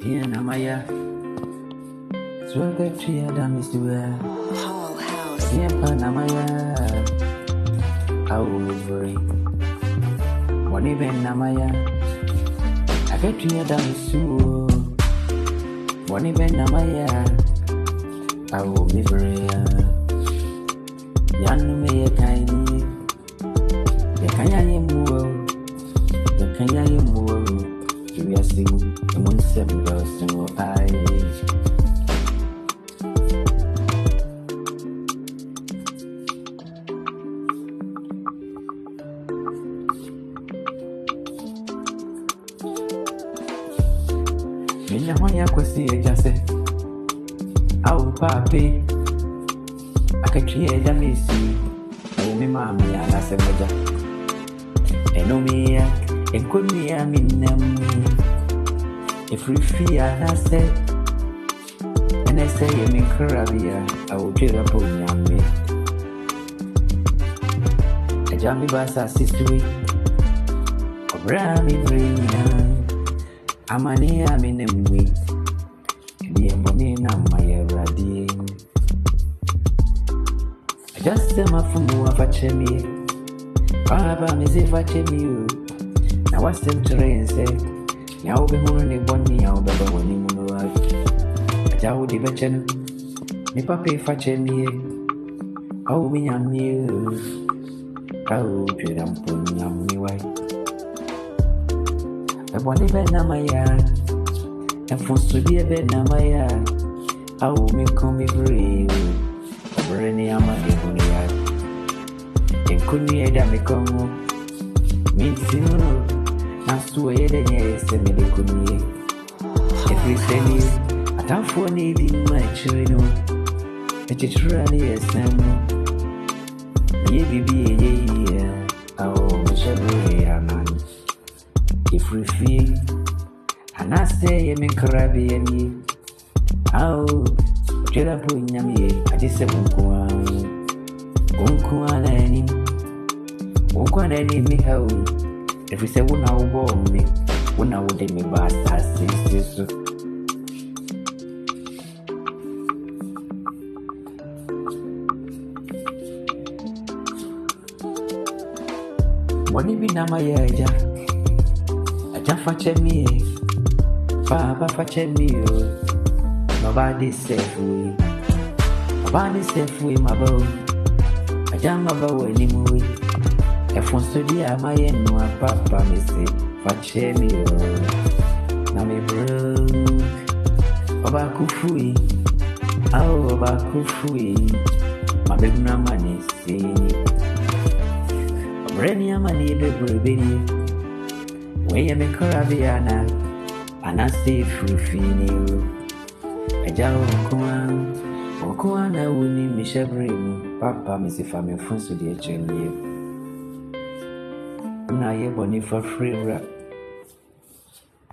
Yeah, Namaya. Swagger tree, Adam is where. Whole house. Yeah, Panamaya. I will worry. What even Namaya? I get tree, Adam is so. What even Namaya? I will be very. Yan me a tiny. The Kanya Moore. The Kanya Moore. You are singing among 7 girls in your eyes. Minya hoya kwesi ejase au papi akatwie damisi ayo me mama ya nasemoja enomia enkonia minami ifrifia nase enese yemi krabia au jira punyame ajambi basa sisui obrami brinya Amani aminemwe Diye mboni na mayeradi Ajaste mafumu wafachemi Baba mizi fachemi Na wasem turense Ya ube hunu ni boni ya ube wani munu waki Ajawu di bechenu Ni papi fachemi Au minyami Au jira mpunyami wai Ebwani bena maya Efonsulie bena maya Au mikomi vreo Ebreni amade hunia Enkuni eda mikomo Minsimuno Nasuwe yede nye semele kunye Efriseni Atafuani idi machirino Echichurani esemu Ye bibi ye Au mishabwe ya mani Ifrifi Anase yemi krabi yemi Au Jira punyami Ajise Unkuwa na eni mihau Ifrise wuna ubo mi Wuna ude mi basa sisisu Wani binama yeja Aja fachemi, Baba fachemi yo. Nobody safe we. Nobody safe we mabo. Aja mabo anymore. Efonso di amaye nwa papa me say fachemi yo. Na me broke. Oba kufui, oba kufui. Mabeguna mani say. Obreni amani bebrebeni. Weye me karabiana Anase frufini Aja okuwa na wuni mishabrimu Papa misifa mefunsu die chemye Una ye boni for free rap